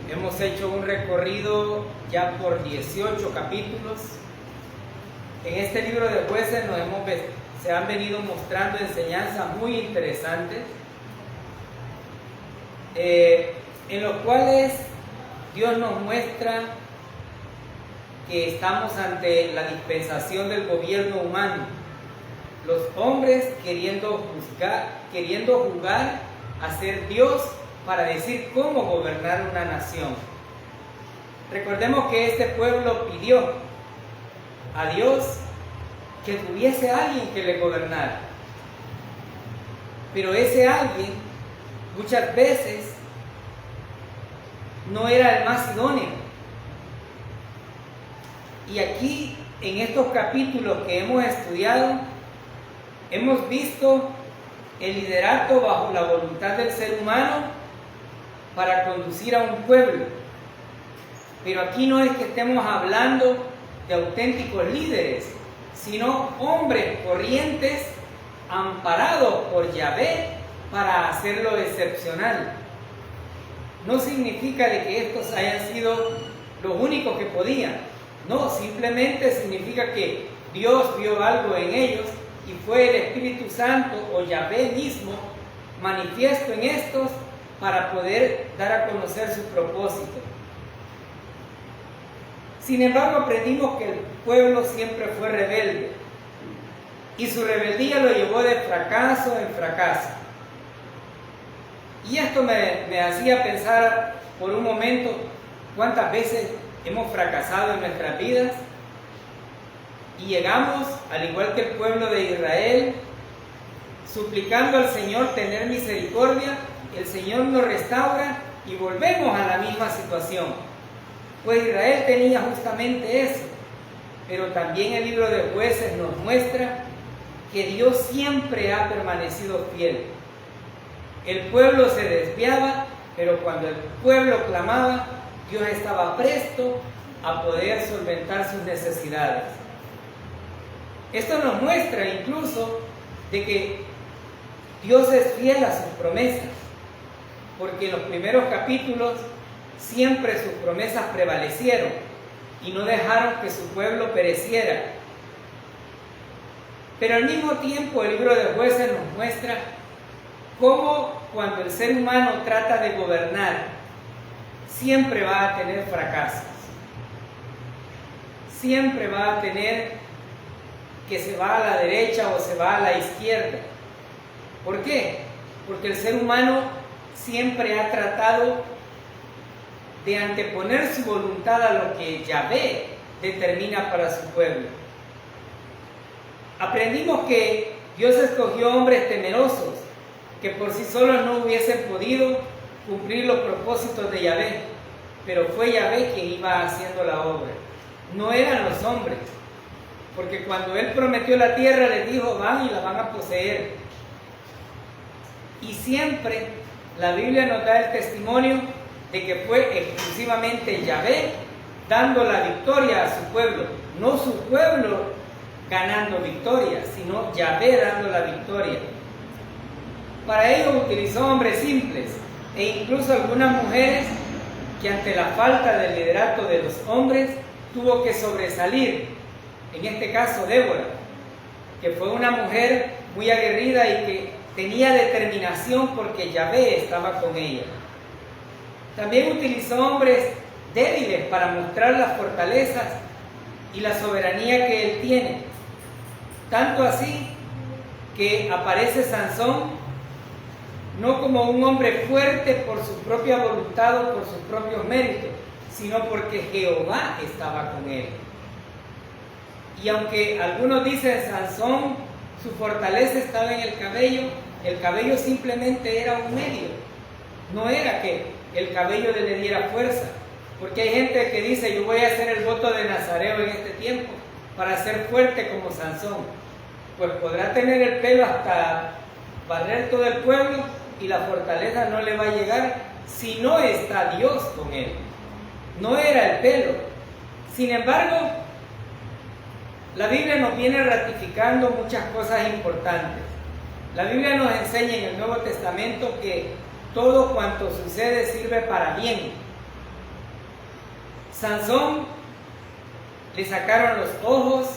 Hemos hecho un recorrido ya por 18 capítulos. En este libro de Jueces se han venido mostrando enseñanzas muy interesantes, en los cuales Dios nos muestra que estamos ante la dispensación del gobierno humano. Los hombres queriendo jugar a ser Dios para decir cómo gobernar una nación. Recordemos que este pueblo pidió a Dios que tuviese alguien que le gobernara. Pero ese alguien muchas veces no era el más idóneo. Y aquí, en estos capítulos que hemos estudiado, hemos visto el liderato bajo la voluntad del ser humano para conducir a un pueblo. Pero aquí no es que estemos hablando de auténticos líderes, sino hombres corrientes amparados por Yahvé para hacerlo excepcional. No significa de que estos hayan sido los únicos que podían. No, simplemente significa que Dios vio algo en ellos y fue el Espíritu Santo o Yahvé mismo manifiesto en estos para poder dar a conocer su propósito. Sin embargo, aprendimos que el pueblo siempre fue rebelde y su rebeldía lo llevó de fracaso en fracaso. Y esto me hacía pensar por un momento cuántas veces hemos fracasado en nuestras vidas y llegamos, al igual que el pueblo de Israel, suplicando al Señor tener misericordia. El Señor nos restaura y volvemos a la misma situación. Pues Israel tenía justamente eso. Pero también el libro de Jueces nos muestra que Dios siempre ha permanecido fiel. El pueblo se desviaba, pero cuando el pueblo clamaba, Dios estaba presto a poder solventar sus necesidades. Esto nos muestra incluso de que Dios es fiel a sus promesas, porque en los primeros capítulos siempre sus promesas prevalecieron y no dejaron que su pueblo pereciera. Pero al mismo tiempo el libro de Jueces nos muestra cómo cuando el ser humano trata de gobernar, siempre va a tener fracasos. Siempre va a tener que se va a la derecha o se va a la izquierda. ¿Por qué? Porque el ser humano siempre ha tratado de anteponer su voluntad a lo que Yahvé determina para su pueblo. Aprendimos que Dios escogió hombres temerosos que por sí solos no hubiesen podido cumplir los propósitos de Yahvé, pero fue Yahvé quien iba haciendo la obra. No eran los hombres, porque cuando Él prometió la tierra les dijo: van y la van a poseer. Y siempre la Biblia nos da el testimonio de que fue exclusivamente Yahvé dando la victoria a su pueblo, no su pueblo ganando victoria, sino Yahvé dando la victoria. Para ello utilizó hombres simples e incluso algunas mujeres que ante la falta del liderato de los hombres tuvo que sobresalir. En este caso Débora, que fue una mujer muy aguerrida y que tenía determinación porque Yahvé estaba con ella. También utilizó hombres débiles para mostrar las fortalezas y la soberanía que Él tiene. Tanto así que aparece Sansón no como un hombre fuerte por su propia voluntad o por sus propios méritos, sino porque Jehová estaba con él. Y aunque algunos dicen Sansón, su fortaleza estaba en el cabello simplemente era un medio. No era que el cabello le diera fuerza, porque hay gente que dice: yo voy a hacer el voto de Nazareo en este tiempo para ser fuerte como Sansón. Pues podrá tener el pelo hasta barrer todo el pueblo y la fortaleza no le va a llegar si no está Dios con él. No era el pelo. Sin embargo, la Biblia nos viene ratificando muchas cosas importantes. La Biblia nos enseña en el Nuevo Testamento que todo cuanto sucede sirve para bien. Sansón le sacaron los ojos,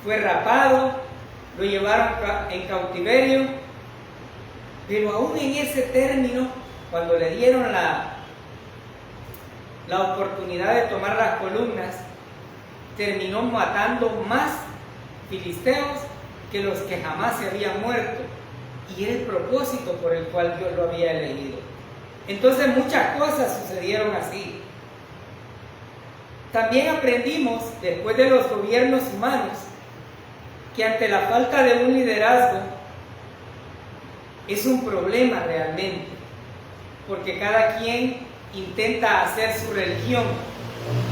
fue rapado, lo llevaron en cautiverio, pero aún en ese término, cuando le dieron la oportunidad de tomar las columnas, terminó matando más filisteos que los que jamás se habían muerto, y era el propósito por el cual Dios lo había elegido. Entonces muchas cosas sucedieron así. También aprendimos, después de los gobiernos humanos, que ante la falta de un liderazgo es un problema realmente, porque cada quien intenta hacer su religión.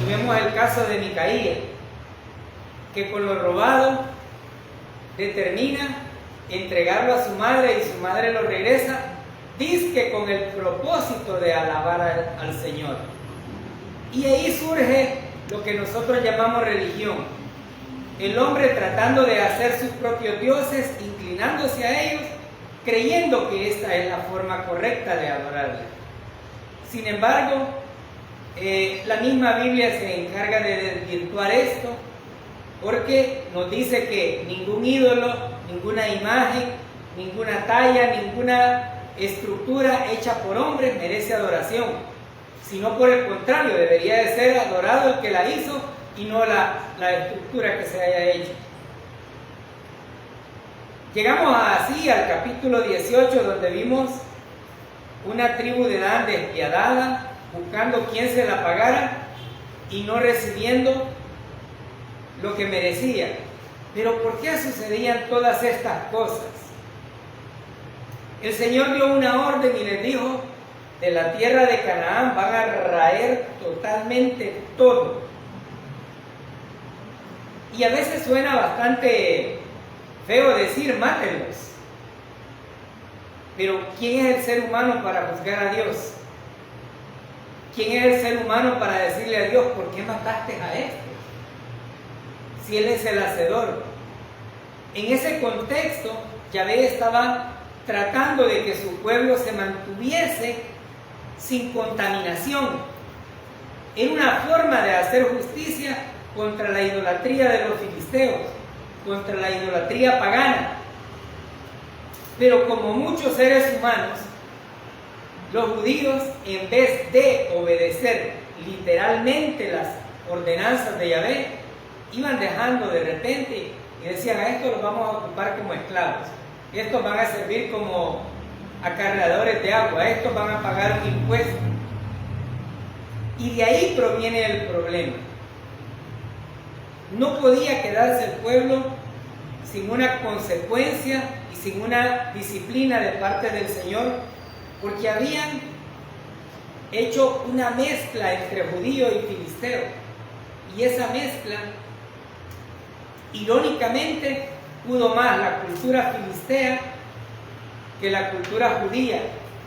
Y vemos el caso de Micaía, que con lo robado determina entregarlo a su madre y su madre lo regresa, dizque con el propósito de alabar al Señor. Y ahí surge lo que nosotros llamamos religión. El hombre tratando de hacer sus propios dioses, inclinándose a ellos, creyendo que esta es la forma correcta de adorarle. Sin embargo, la misma Biblia se encarga de desvirtuar esto, porque nos dice que ningún ídolo, ninguna imagen, ninguna talla, ninguna estructura hecha por hombres merece adoración, sino por el contrario, debería de ser adorado el que la hizo y no la estructura que se haya hecho. Llegamos así al capítulo 18, donde vimos una tribu de Dan despiadada, buscando quien se la pagara y no recibiendo lo que merecía. Pero ¿por qué sucedían todas estas cosas? El Señor dio una orden y les dijo: de la tierra de Canaán van a raer totalmente todo. Y a veces suena bastante feo decir mátenlos, pero ¿quién es el ser humano para juzgar a Dios? ¿Quién es el ser humano para decirle a Dios por qué mataste a este? Si Él es el hacedor. En ese contexto, Yahvé estaba tratando de que su pueblo se mantuviese sin contaminación. Era una forma de hacer justicia contra la idolatría de los filisteos, contra la idolatría pagana. Pero como muchos seres humanos, los judíos, en vez de obedecer literalmente las ordenanzas de Yahvé, iban dejando de repente y decían: a estos los vamos a ocupar como esclavos, estos van a servir como acarreadores de agua, estos van a pagar un impuesto. Y de ahí proviene el problema. No podía quedarse el pueblo sin una consecuencia y sin una disciplina de parte del Señor, porque habían hecho una mezcla entre judío y filisteo, y esa mezcla, irónicamente, pudo más la cultura filistea que la cultura judía,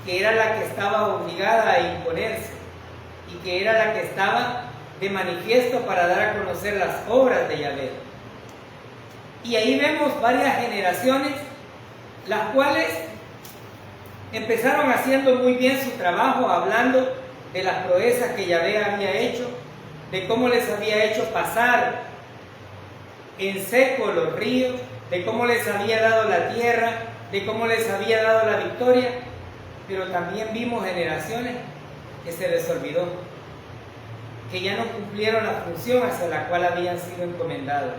que era la que estaba obligada a imponerse y que era la que estaba de manifiesto para dar a conocer las obras de Yahvé. Y ahí vemos varias generaciones, las cuales empezaron haciendo muy bien su trabajo, hablando de las proezas que Yahvé había hecho, de cómo les había hecho pasar en seco los ríos, de cómo les había dado la tierra, de cómo les había dado la victoria. Pero también vimos generaciones que se les olvidó, que ya no cumplieron la función hacia la cual habían sido encomendados.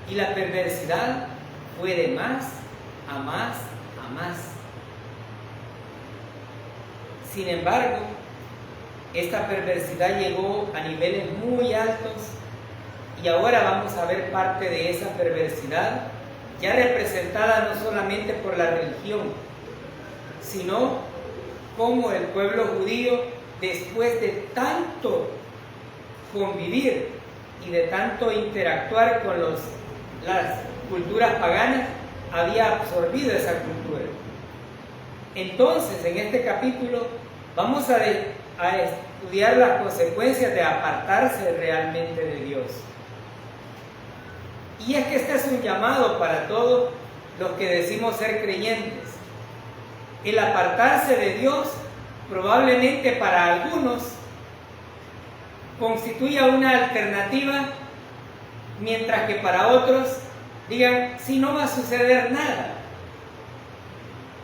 Y la perversidad fue de más a más a más. Sin embargo, esta perversidad llegó a niveles muy altos, y ahora vamos a ver parte de esa perversidad, ya representada no solamente por la religión, sino como el pueblo judío, después de tanto convivir y de tanto interactuar con las culturas paganas, había absorbido esa cultura. Entonces, en este capítulo vamos a estudiar las consecuencias de apartarse realmente de Dios. Y es que este es un llamado para todos los que decimos ser creyentes. El apartarse de Dios probablemente para algunos constituya una alternativa, mientras que para otros digan, si no va a suceder nada.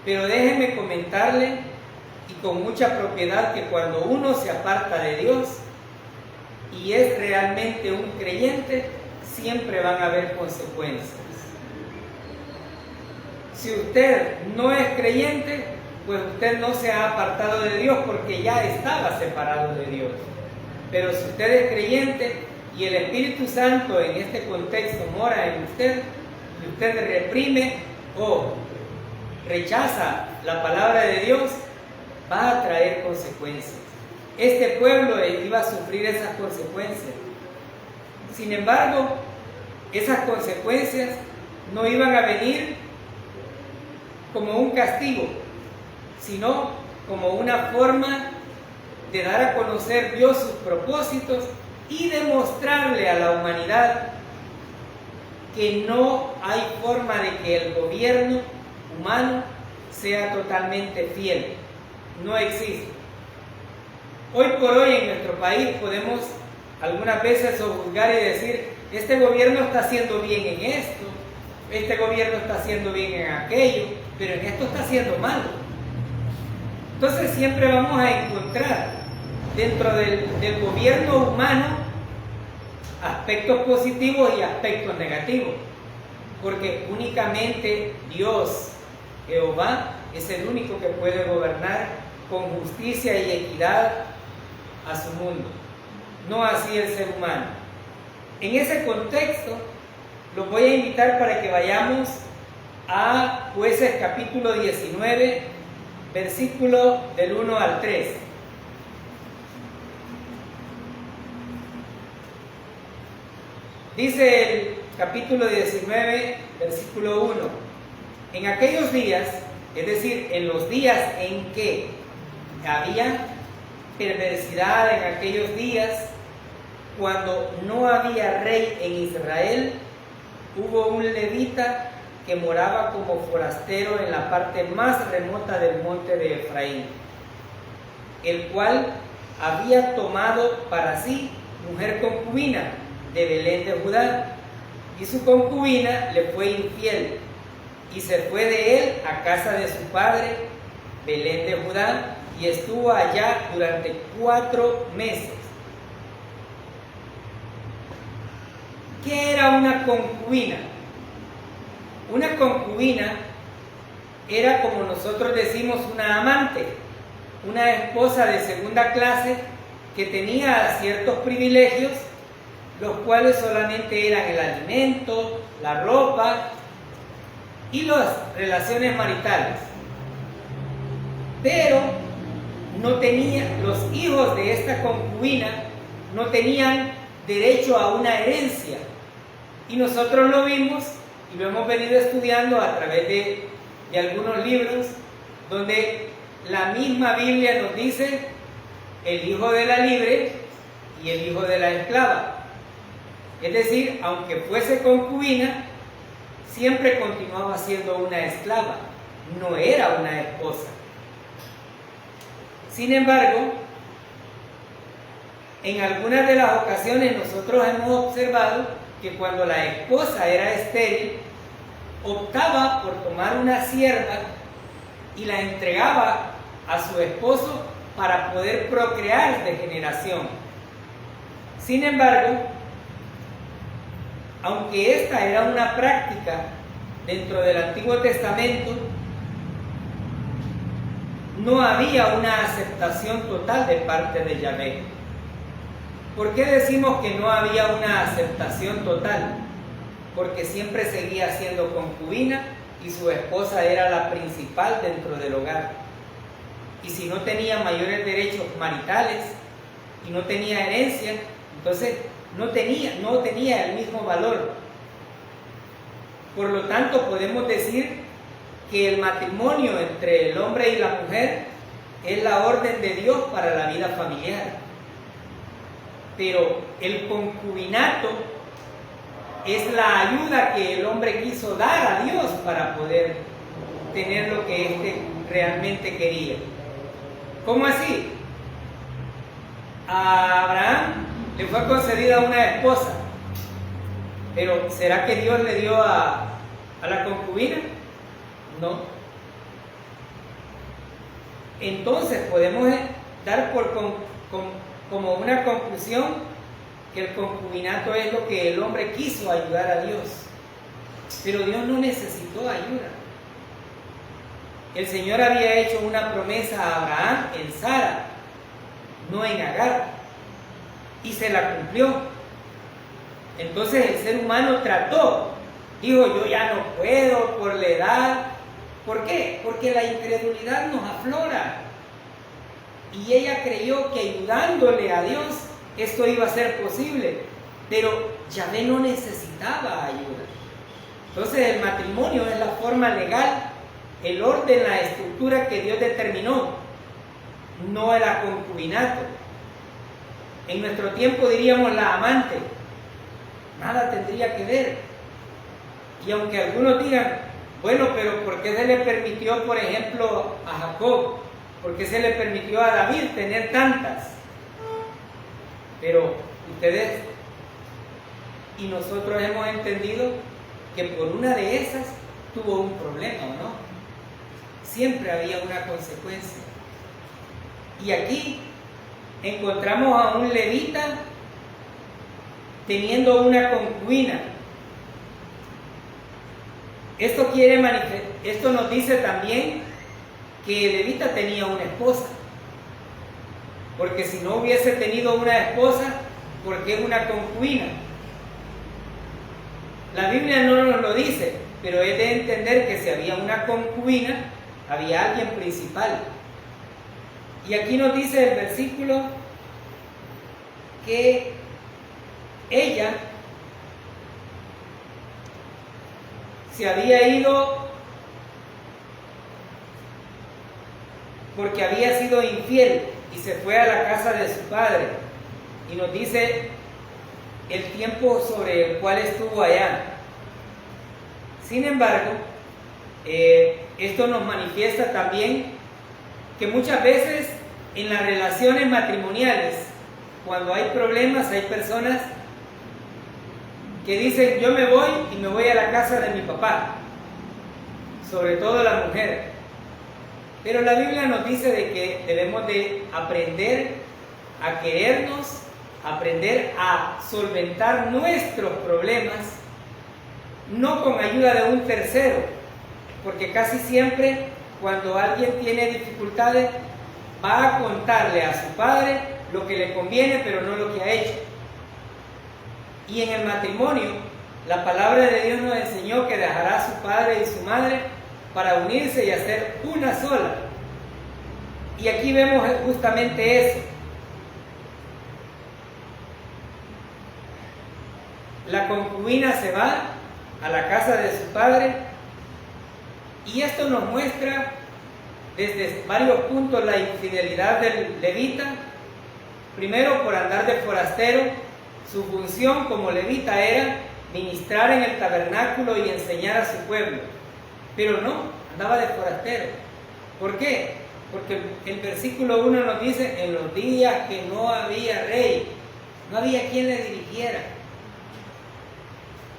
Pero déjenme comentarle, y con mucha propiedad, que cuando uno se aparta de Dios y es realmente un creyente, siempre van a haber consecuencias. Si usted no es creyente, pues usted no se ha apartado de Dios porque ya estaba separado de Dios. Pero si usted es creyente y el Espíritu Santo en este contexto mora en usted, y usted reprime o rechaza la palabra de Dios, va a traer consecuencias. Este pueblo iba a sufrir esas consecuencias. Sin embargo, esas consecuencias no iban a venir como un castigo, sino como una forma de dar a conocer Dios sus propósitos y demostrarle a la humanidad que no hay forma de que el gobierno humano sea totalmente fiel. No existe. Hoy por hoy en nuestro país podemos algunas veces juzgar y decir, este gobierno está haciendo bien en esto, este gobierno está haciendo bien en aquello, pero en esto está haciendo malo. Entonces siempre vamos a encontrar dentro del gobierno humano aspectos positivos y aspectos negativos, porque únicamente Dios, Jehová, es el único que puede gobernar con justicia y equidad a su mundo, no así el ser humano. En ese contexto, los voy a invitar para que vayamos a Jueces capítulo 19, versículo del 1 al 3. Dice el capítulo 19, versículo 1: en aquellos días, es decir, en los días en que había perversidad, en aquellos días cuando no había rey en Israel, hubo un levita que moraba como forastero en la parte más remota del monte de Efraín, el cual había tomado para sí mujer concubina de Belén de Judá, y su concubina le fue infiel, y se fue de él a casa de su padre, Belén de Judá, y estuvo allá durante 4 meses. ¿Qué era una concubina? Una concubina era, como nosotros decimos, una amante, una esposa de segunda clase que tenía ciertos privilegios, los cuales solamente eran el alimento, la ropa y las relaciones maritales. Pero no tenía, los hijos de esta concubina no tenían derecho a una herencia. Y nosotros lo vimos y lo hemos venido estudiando a través de algunos libros, donde la misma Biblia nos dice el hijo de la libre y el hijo de la esclava. Es decir, aunque fuese concubina, siempre continuaba siendo una esclava, no era una esposa. Sin embargo, en algunas de las ocasiones nosotros hemos observado que cuando la esposa era estéril, optaba por tomar una sierva y la entregaba a su esposo para poder procrear de generación. Sin embargo, aunque esta era una práctica dentro del Antiguo Testamento, no había una aceptación total de parte de Yahvé. ¿Por qué decimos que no había una aceptación total? Porque siempre seguía siendo concubina y su esposa era la principal dentro del hogar. Y si no tenía mayores derechos maritales y no tenía herencia, entonces no tenía el mismo valor. Por lo tanto, podemos decir que el matrimonio entre el hombre y la mujer es la orden de Dios para la vida familiar. Pero el concubinato es la ayuda que el hombre quiso dar a Dios para poder tener lo que éste realmente quería. ¿Cómo así? A Abraham le fue concedida una esposa. Pero ¿será que Dios le dio a la concubina? No. Entonces podemos dar como una conclusión que el concubinato es lo que el hombre quiso ayudar a Dios. Pero Dios no necesitó ayuda. El Señor había hecho una promesa a Abraham en Sara, no en Agar, y se la cumplió. Entonces el ser humano trató, dijo: yo ya no puedo por la edad. ¿Por qué? Porque la incredulidad nos aflora. Y ella creyó que ayudándole a Dios esto iba a ser posible, pero Yahvé no necesitaba ayuda. Entonces el matrimonio es la forma legal, el orden, la estructura que Dios determinó, no el concubinato. En nuestro tiempo diríamos la amante. Nada tendría que ver. Y aunque algunos digan: bueno, pero ¿por qué se le permitió, por ejemplo, a Jacob? ¿Por qué se le permitió a David tener tantas? Pero ustedes y nosotros hemos entendido que por una de esas tuvo un problema, ¿o no? Siempre había una consecuencia. Y aquí encontramos a un levita teniendo una concubina. Esto nos dice también que el levita tenía una esposa. Porque si no hubiese tenido una esposa, ¿por qué una concubina? La Biblia no nos lo dice, pero es de entender que si había una concubina, había alguien principal. Y aquí nos dice el versículo que ella se había ido porque había sido infiel y se fue a la casa de su padre. Y nos dice el tiempo sobre el cual estuvo allá. Sin embargo, esto nos manifiesta también que muchas veces en las relaciones matrimoniales, cuando hay problemas, hay personas que dicen: yo me voy y me voy a la casa de mi papá, sobre todo la mujer. Pero la Biblia nos dice de que debemos de aprender a querernos, aprender a solventar nuestros problemas, no con ayuda de un tercero, porque casi siempre cuando alguien tiene dificultades va a contarle a su padre lo que le conviene, pero no lo que ha hecho. Y en el matrimonio, la palabra de Dios nos enseñó que dejará a su padre y su madre para unirse y hacer una sola. Y aquí vemos justamente eso. La concubina se va a la casa de su padre, y esto nos muestra desde varios puntos la infidelidad del levita. Primero, por andar de forastero. Su función como levita era ministrar en el tabernáculo y enseñar a su pueblo, pero no, andaba de forastero. ¿Por qué? Porque el versículo 1 nos dice: en los días que no había rey, no había quien le dirigiera.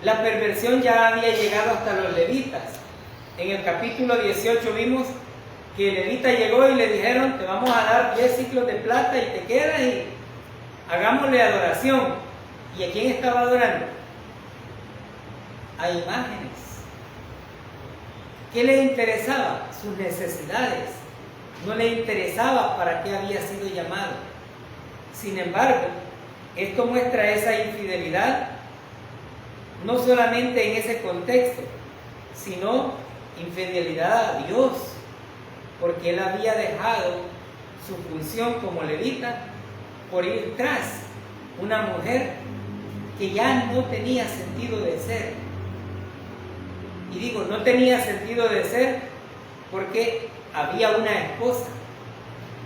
La perversión ya había llegado hasta los levitas. En el capítulo 18 vimos que el levita llegó y le dijeron: te vamos a dar 10 ciclos de plata y te quedas y hagámosle adoración. ¿Y a quién estaba adorando? A imágenes. ¿Qué le interesaba? Sus necesidades. No le interesaba para qué había sido llamado. Sin embargo, esto muestra esa infidelidad, no solamente en ese contexto, sino infidelidad a Dios, porque él había dejado su función como levita por ir tras una mujer que ya no tenía sentido de ser. Y digo, no tenía sentido de ser porque había una esposa.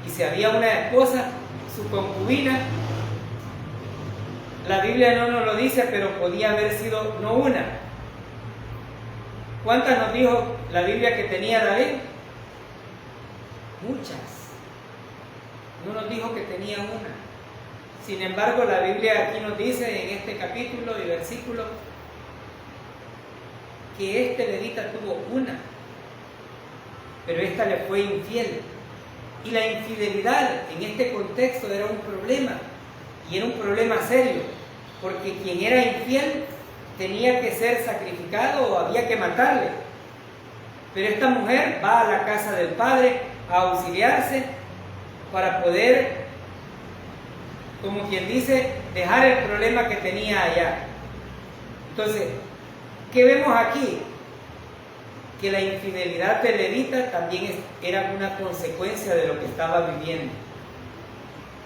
Y si había una esposa, su concubina, la Biblia no nos lo dice, pero podía haber sido no una. ¿Cuántas nos dijo la Biblia que tenía David? Muchas. No nos dijo que tenía una. Sin embargo, la Biblia aquí nos dice en este capítulo y versículo que este levita tuvo una, pero esta le fue infiel. Y la infidelidad en este contexto era un problema, y era un problema serio, porque quien era infiel tenía que ser sacrificado o había que matarle. Pero esta mujer va a la casa del padre a auxiliarse para poder, como quien dice, dejar el problema que tenía allá. Entonces, ¿qué vemos aquí? Que la infidelidad del levita también era una consecuencia de lo que estaba viviendo.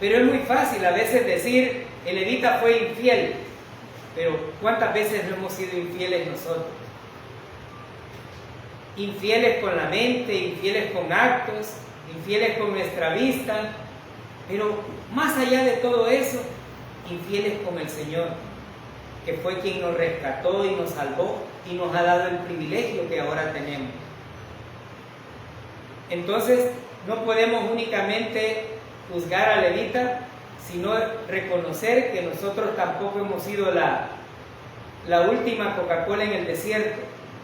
Pero es muy fácil a veces decir, el levita fue infiel, pero ¿cuántas veces no hemos sido infieles nosotros? Infieles con la mente, infieles con actos, infieles con nuestra vista, pero más allá de todo eso, infieles con el Señor, que fue quien nos rescató y nos salvó y nos ha dado el privilegio que ahora tenemos. Entonces, no podemos únicamente juzgar a levita, sino reconocer que nosotros tampoco hemos sido la última Coca-Cola en el desierto.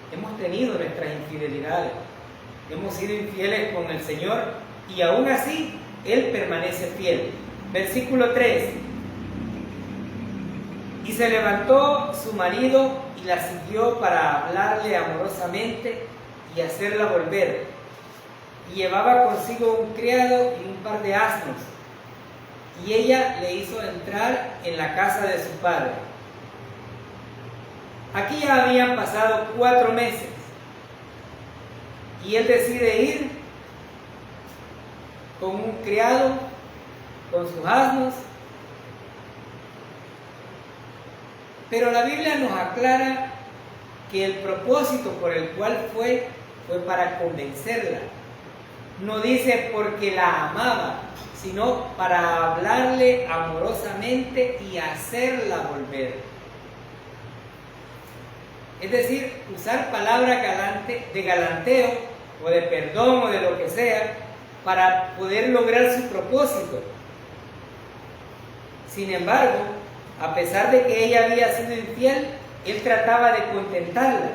Hemos tenido nuestras infidelidades, hemos sido infieles con el Señor y aún así Él permanece fiel. Versículo 3. Y se levantó su marido y la siguió para hablarle amorosamente y hacerla volver. Y llevaba consigo un criado y un par de asnos. Y ella le hizo entrar en la casa de su padre. Aquí ya habían pasado 4 meses. Y él decide ir con un criado, con sus asnos. Pero la Biblia nos aclara que el propósito por el cual fue para convencerla. No dice porque la amaba, sino para hablarle amorosamente y hacerla volver. Es decir, usar palabras de galanteo o de perdón o de lo que sea para poder lograr su propósito. Sin embargo, a pesar de que ella había sido infiel, él trataba de contentarla.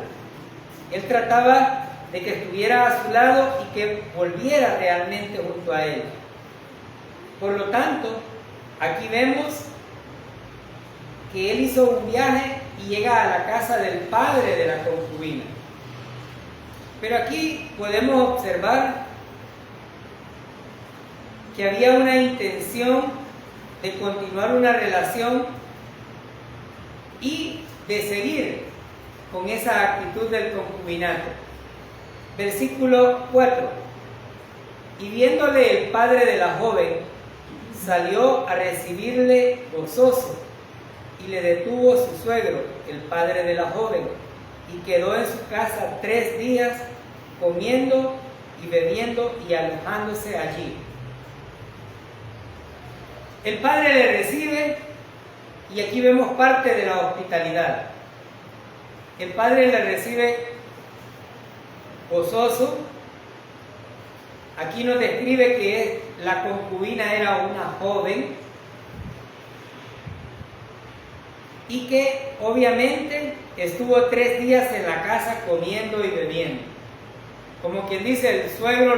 Él trataba de que estuviera a su lado y que volviera realmente junto a él. Por lo tanto, aquí vemos que él hizo un viaje y llega a la casa del padre de la concubina. Pero aquí podemos observar que había una intención de continuar una relación y de seguir con esa actitud del concubinato. Versículo 4. Y viéndole el padre de la joven, salió a recibirle gozoso, y le detuvo su suegro, el padre de la joven, y quedó en su casa 3 días, comiendo y bebiendo y alojándose allí. El padre le recibe, y aquí vemos parte de la hospitalidad. El padre le recibe gozoso. Aquí nos describe que la concubina era una joven y que obviamente estuvo 3 días en la casa comiendo y bebiendo. Como quien dice, el suegro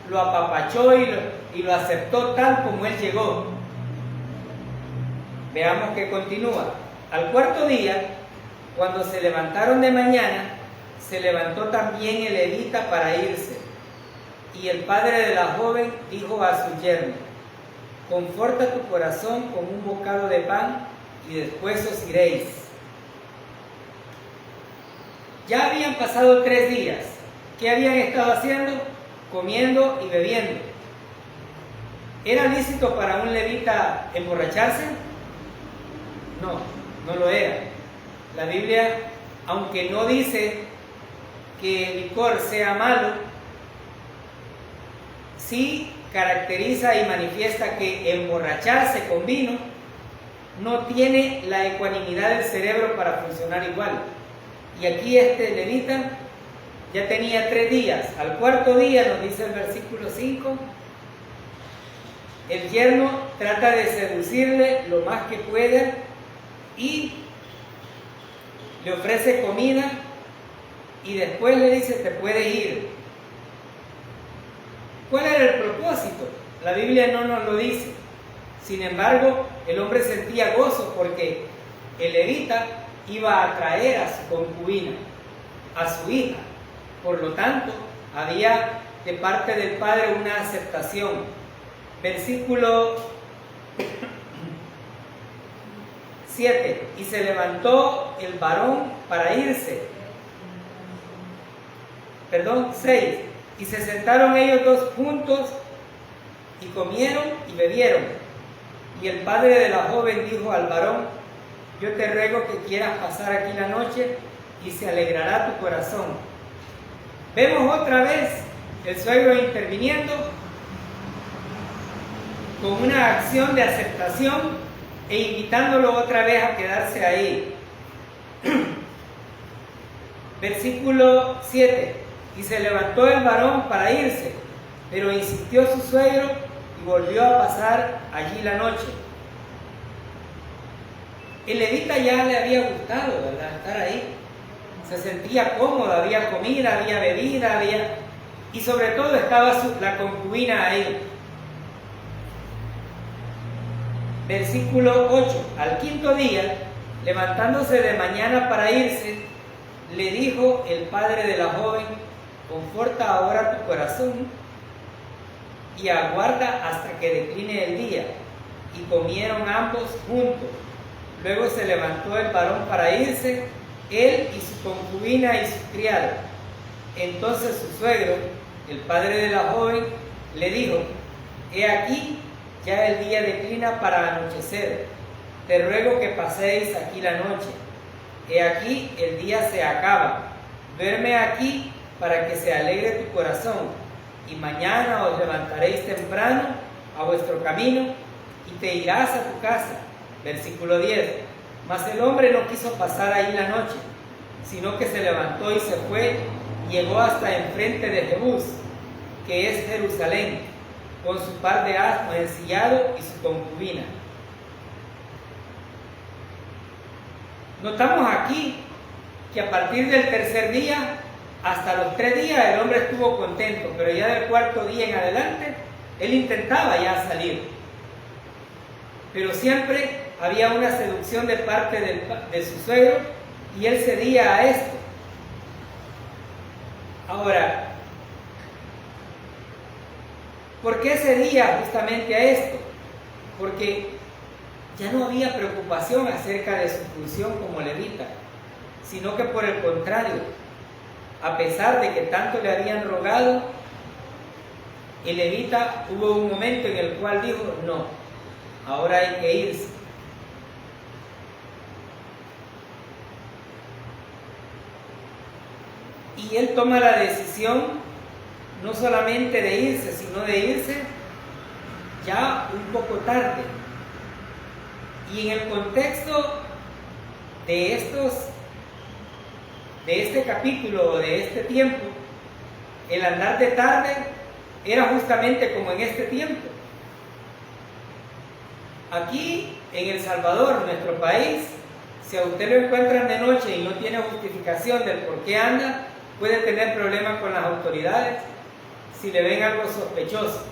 lo apapachó y lo aceptó tal como él llegó. Veamos que continúa. Al 4.º día, cuando se levantaron de mañana, se levantó también el levita para irse. Y el padre de la joven dijo a su yerno: conforta tu corazón con un bocado de pan y después os iréis. Ya habían pasado 3 días. ¿Qué habían estado haciendo? Comiendo y bebiendo. ¿Era lícito para un levita emborracharse? No, no lo era. La Biblia, aunque no dice que el licor sea malo, sí caracteriza y manifiesta que emborracharse con vino no tiene la ecuanimidad del cerebro para funcionar igual. Y aquí este levita ya tenía 3 días. Al 4.º día, nos dice el versículo 5, El yerno trata de seducirle lo más que pueda y le ofrece comida y después le dice: te puedes ir. ¿Cuál era el propósito? La Biblia no nos lo dice. Sin embargo, el hombre sentía gozo porque el levita iba a traer a su concubina, a su hija. Por lo tanto, había de parte del padre una aceptación. Versículo 7. Y se levantó el varón para irse. 6. Y se sentaron ellos dos juntos y comieron y bebieron. Y el padre de la joven dijo al varón: yo te ruego que quieras pasar aquí la noche y se alegrará tu corazón. Vemos otra vez el suegro interviniendo con una acción de aceptación e invitándolo otra vez a quedarse ahí. Versículo 7. Y se levantó el varón para irse, pero insistió su suegro y volvió a pasar allí la noche. El levita ya le había gustado, ¿verdad?, estar ahí. Se sentía cómodo, había comida, había bebida, y sobre todo estaba la concubina ahí. Versículo 8. Al quinto día, levantándose de mañana para irse, le dijo el padre de la joven: conforta ahora tu corazón y aguarda hasta que decline el día. Y comieron ambos juntos. Luego se levantó el varón para irse, él y su concubina y su criado. Entonces su suegro, el padre de la joven, le dijo: he aquí, ya el día declina para anochecer. Te ruego que paséis aquí la noche. He aquí, el día se acaba. Duerme aquí para que se alegre tu corazón. Y mañana os levantaréis temprano a vuestro camino y te irás a tu casa. Versículo 10. Mas el hombre no quiso pasar ahí la noche, sino que se levantó y se fue, y llegó hasta enfrente de Jebús, que es Jerusalén, con su par de asnos ensillado y su concubina. Notamos aquí que a partir del tercer día, hasta los 3 días, el hombre estuvo contento, pero ya del cuarto día en adelante, él intentaba ya salir. Pero siempre había una seducción de parte de su suegro y él cedía a esto. Ahora, ¿por qué cedía justamente a esto? Porque ya no había preocupación acerca de su función como levita, sino que por el contrario, a pesar de que tanto le habían rogado, el levita hubo un momento en el cual dijo: no, ahora hay que irse. Y él toma la decisión no solamente de irse, sino de irse ya un poco tarde. Y en el contexto de este capítulo, de este tiempo, el andar de tarde era justamente como en este tiempo. Aquí en El Salvador, nuestro país, si a usted lo encuentran de noche y no tiene justificación del por qué anda, puede tener problemas con las autoridades si le ven algo sospechoso.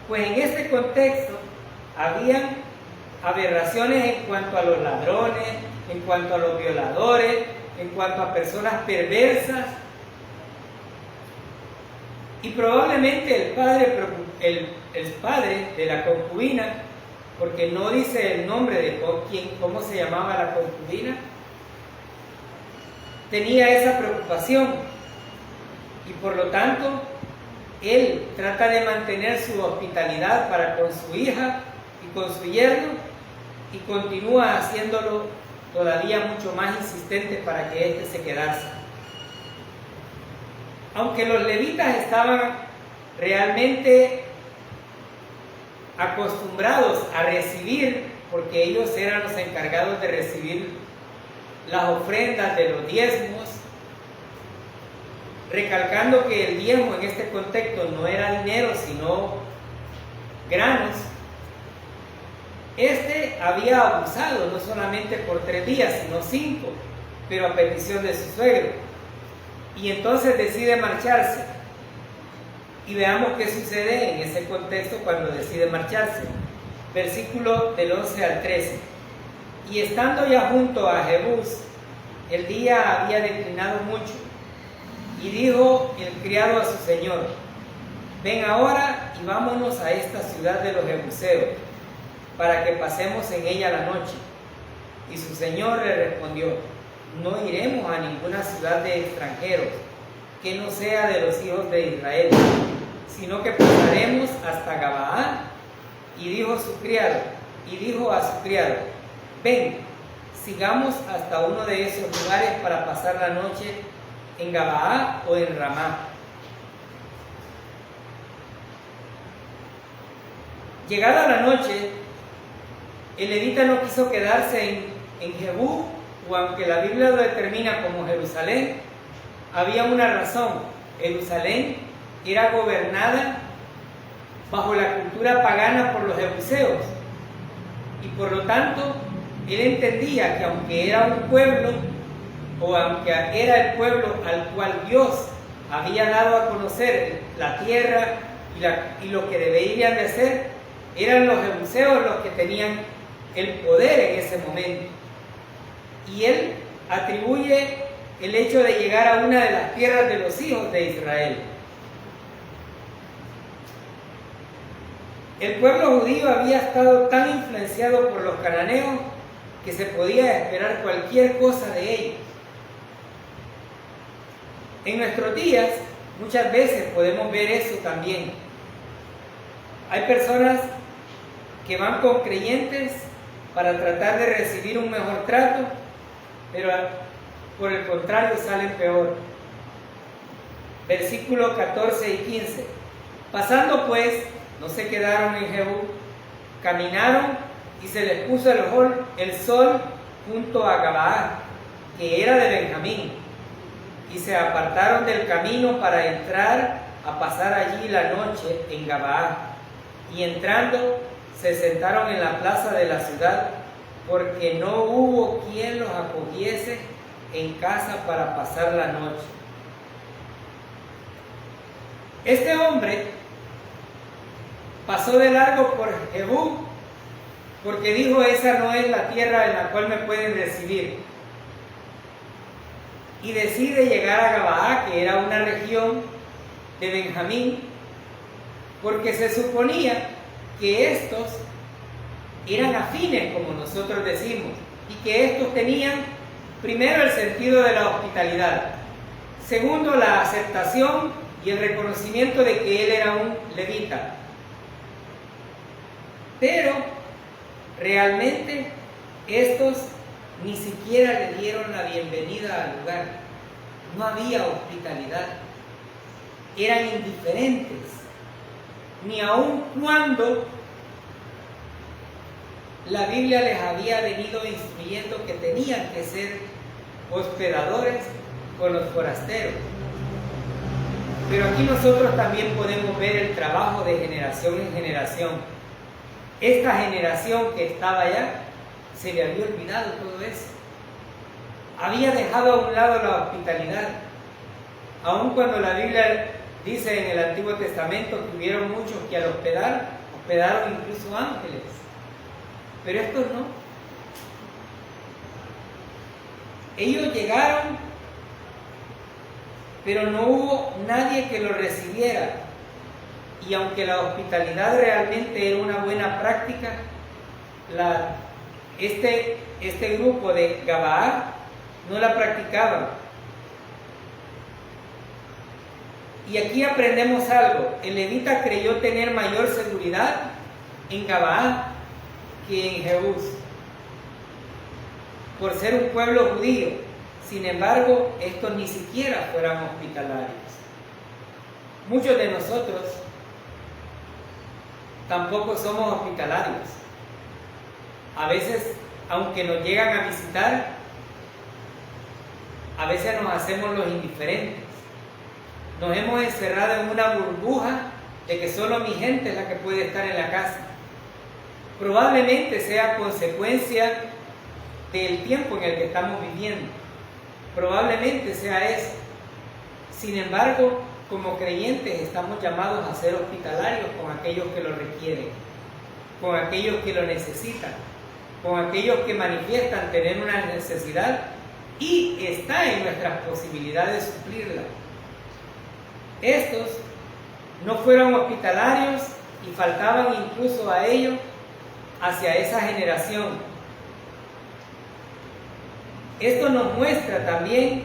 Pues en este contexto habían aberraciones en cuanto a los ladrones, en cuanto a los violadores, en cuanto a personas perversas. Y probablemente el padre de la concubina, porque no dice el nombre de cómo se llamaba la concubina, tenía esa preocupación y por lo tanto él trata de mantener su hospitalidad para con su hija y con su yerno y continúa haciéndolo todavía mucho más insistente para que éste se quedase. Aunque los levitas estaban realmente acostumbrados a recibir, porque ellos eran los encargados de recibir las ofrendas de los diezmos, recalcando que el diezmo en este contexto no era dinero sino granos, Este había abusado no solamente por 3 días, sino 5, pero a petición de su suegro. Y entonces decide marcharse. Y veamos qué sucede en ese contexto cuando decide marcharse. Versículo del 11 al 13. Y estando ya junto a Jebús, el día había declinado mucho. Y dijo el criado a su señor: ven ahora y vámonos a esta ciudad de los jebuseos, para que pasemos en ella la noche. Y su señor le respondió: no iremos a ninguna ciudad de extranjeros, que no sea de los hijos de Israel, sino que pasaremos hasta Gabaa. Y dijo a su criado: ven, sigamos hasta uno de esos lugares para pasar la noche en Gabaa o en Ramá. Llegada la noche, el levita no quiso quedarse en Jebú, o aunque la Biblia lo determina como Jerusalén, había una razón. Jerusalén era gobernada bajo la cultura pagana por los jebuseos, y por lo tanto él entendía que aunque era un pueblo, o aunque era el pueblo al cual Dios había dado a conocer la tierra y lo que deberían de hacer, eran los jebuseos los que tenían el poder en ese momento. Y él atribuye el hecho de llegar a una de las tierras de los hijos de Israel. El pueblo judío había estado tan influenciado por los cananeos que se podía esperar cualquier cosa de ellos. En nuestros días, muchas veces podemos ver eso también. Hay personas que van con creyentes para tratar de recibir un mejor trato, pero por el contrario salen peor. Versículos 14 y 15. Pasando pues, no se quedaron en Jebú, caminaron y se les puso el sol junto a Gabaa, que era de Benjamín, y se apartaron del camino para entrar a pasar allí la noche en Gabaa. Y entrando, se sentaron en la plaza de la ciudad, porque no hubo quien los acogiese en casa para pasar la noche. Este hombre pasó de largo por Jebú, porque dijo: esa no es la tierra en la cual me pueden recibir. Y decide llegar a Gabaa, que era una región de Benjamín, porque se suponía que estos eran afines, como nosotros decimos, y que estos tenían primero el sentido de la hospitalidad, segundo la aceptación y el reconocimiento de que él era un levita. Pero realmente estos ni siquiera le dieron la bienvenida al lugar. No había hospitalidad, eran indiferentes, ni aun cuando la Biblia les había venido instruyendo que tenían que ser hospedadores con los forasteros. Pero aquí nosotros también podemos ver el trabajo de generación en generación. Esta generación que estaba allá se le había olvidado todo eso. Había dejado a un lado la hospitalidad. Aun cuando la Biblia dice en el Antiguo Testamento que hubieron muchos que al hospedaron incluso ángeles. Pero estos no. Ellos llegaron, pero no hubo nadie que los recibiera. Y aunque la hospitalidad realmente era una buena práctica, este grupo de Gabaa no la practicaban. Y aquí aprendemos algo. El levita creyó tener mayor seguridad en Gabaa que en Jebús, por ser un pueblo judío. Sin embargo, estos ni siquiera fueran hospitalarios. Muchos de nosotros tampoco somos hospitalarios. A veces, aunque nos llegan a visitar, a veces nos hacemos los indiferentes. Nos hemos encerrado en una burbuja de que solo mi gente es la que puede estar en la casa. Probablemente sea consecuencia del tiempo en el que estamos viviendo. Probablemente sea eso. Sin embargo, como creyentes estamos llamados a ser hospitalarios con aquellos que lo requieren, con aquellos que lo necesitan, con aquellos que manifiestan tener una necesidad y está en nuestras posibilidades suplirla. Estos no fueron hospitalarios y faltaban incluso a ellos hacia esa generación. Esto nos muestra también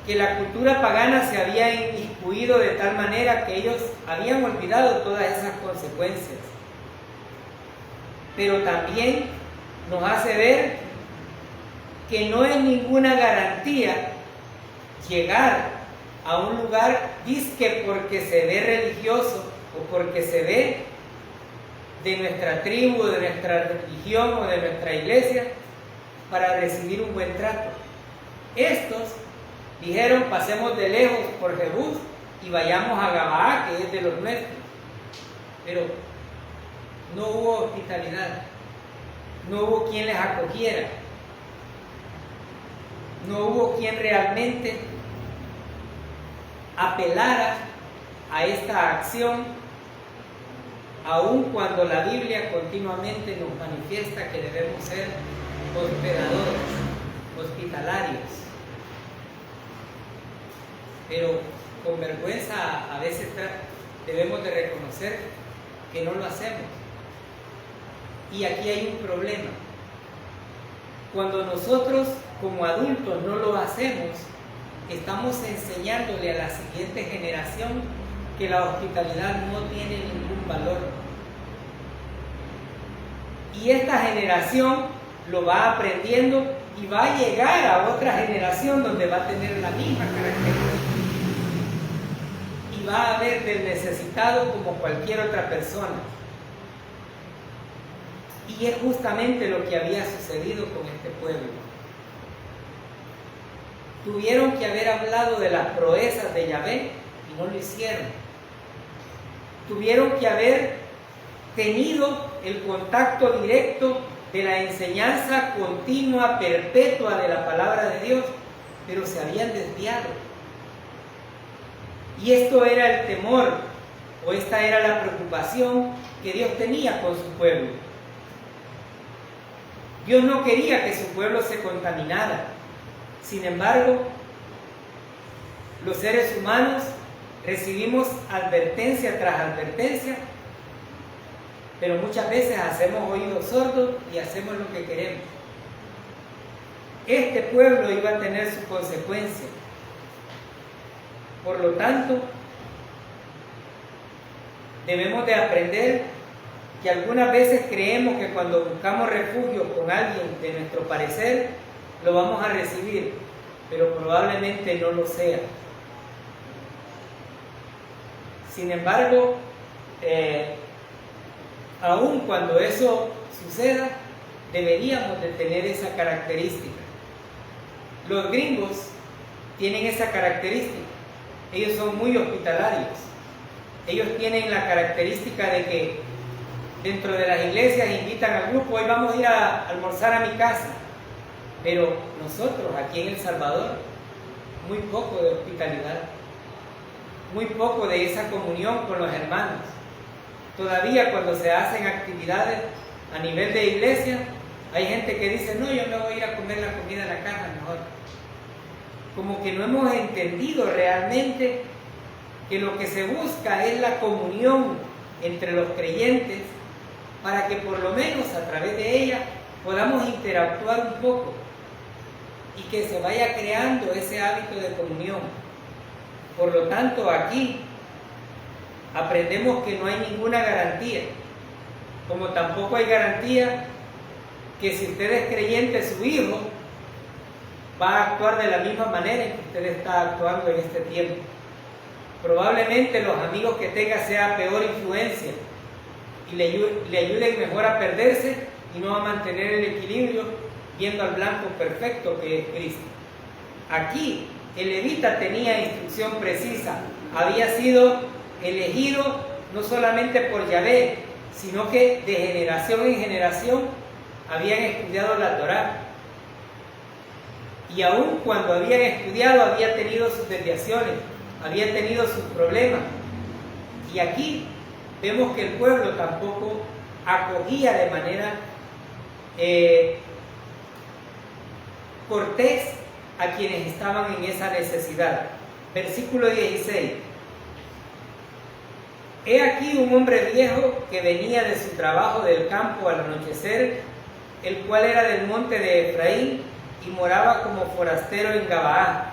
que la cultura pagana se había inmiscuido de tal manera que ellos habían olvidado todas esas consecuencias. Pero también nos hace ver que no es ninguna garantía llegar a un lugar dizque porque se ve religioso o porque se ve de nuestra tribu, de nuestra religión o de nuestra iglesia para recibir un buen trato. Estos dijeron: pasemos de lejos por Jebús y vayamos a Gabaa, que es de los nuestros. Pero no hubo hospitalidad, no hubo quien les acogiera, no hubo quien realmente apelara a esta acción, aun cuando la Biblia continuamente nos manifiesta que debemos ser hospedadores, hospitalarios. Pero con vergüenza a veces debemos de reconocer que no lo hacemos. Y aquí hay un problema. Cuando nosotros como adultos no lo hacemos, estamos enseñándole a la siguiente generación que la hospitalidad no tiene ningún valor. Y esta generación lo va aprendiendo y va a llegar a otra generación donde va a tener la misma característica. Y va a ver del necesitado como cualquier otra persona. Y es justamente lo que había sucedido con este pueblo. Tuvieron que haber hablado de las proezas de Yahvé y no lo hicieron. Tuvieron que haber tenido el contacto directo de la enseñanza continua, perpetua de la palabra de Dios, pero se habían desviado. Y esto era el temor, o esta era la preocupación que Dios tenía con su pueblo. Dios no quería que su pueblo se contaminara. Sin embargo, los seres humanos recibimos advertencia tras advertencia, pero muchas veces hacemos oídos sordos y hacemos lo que queremos. Este pueblo iba a tener su consecuencia. Por lo tanto, debemos de aprender que algunas veces creemos que cuando buscamos refugio con alguien de nuestro parecer, lo vamos a recibir, pero probablemente no lo sea. Sin embargo, aun cuando eso suceda, deberíamos de tener esa característica. Los gringos tienen esa característica. Ellos son muy hospitalarios. Ellos tienen la característica de que dentro de las iglesias invitan al grupo: hoy vamos a ir a almorzar a mi casa. Pero nosotros aquí en El Salvador, muy poco de hospitalidad, muy poco de esa comunión con los hermanos. Todavía cuando se hacen actividades a nivel de iglesia, hay gente que dice: no, yo me voy a ir a comer la comida en la casa mejor. Como que no hemos entendido realmente que lo que se busca es la comunión entre los creyentes, para que por lo menos a través de ella podamos interactuar un poco y que se vaya creando ese hábito de comunión. Por lo tanto, aquí aprendemos que no hay ninguna garantía, como tampoco hay garantía que si usted es creyente, su hijo va a actuar de la misma manera en que usted está actuando en este tiempo. Probablemente los amigos que tenga sea peor influencia y le ayuden mejor a perderse y no a mantener el equilibrio, viendo al blanco perfecto que es Cristo. Aquí el levita tenía instrucción precisa, había sido elegido no solamente por Yahvé, sino que de generación en generación habían estudiado la Torá. Y aun cuando habían estudiado, había tenido sus desviaciones, había tenido sus problemas. Y aquí vemos que el pueblo tampoco acogía de manera cortés a quienes estaban en esa necesidad. Versículo 16. He aquí un hombre viejo que venía de su trabajo del campo al anochecer, el cual era del monte de Efraín y moraba como forastero en Gabaá,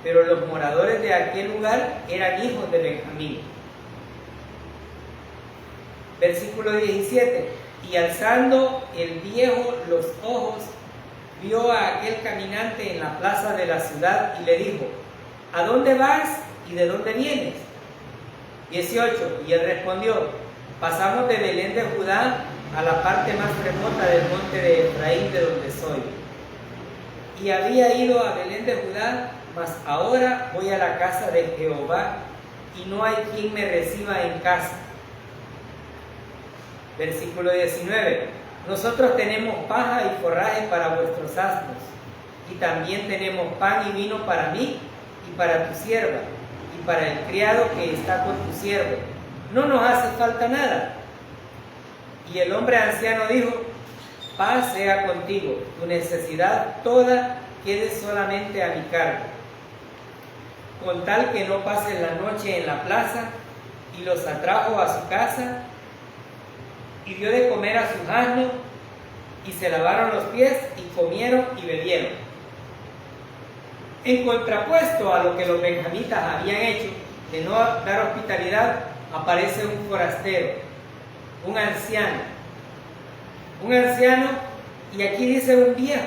pero los moradores de aquel lugar eran hijos de Benjamín. Versículo 17. Y alzando el viejo los ojos, vio a aquel caminante en la plaza de la ciudad y le dijo: ¿a dónde vas y de dónde vienes? 18. Y él respondió: pasamos de Belén de Judá a la parte más remota del monte de Efraín, de donde soy. Y había ido a Belén de Judá, mas ahora voy a la casa de Jehová, y no hay quien me reciba en casa. Versículo 19. Nosotros tenemos paja y forraje para vuestros asnos, y también tenemos pan y vino para mí y para tu sierva, y para el criado que está con tu siervo. No nos hace falta nada. Y el hombre anciano dijo: paz sea contigo, tu necesidad toda quede solamente a mi cargo, con tal que no pasen la noche en la plaza. Y los atrajo a su casa, y dio de comer a sus asnos, y se lavaron los pies, y comieron y bebieron. En contrapuesto a lo que los benjamitas habían hecho, de no dar hospitalidad, aparece un forastero, un anciano, y aquí dice un viejo.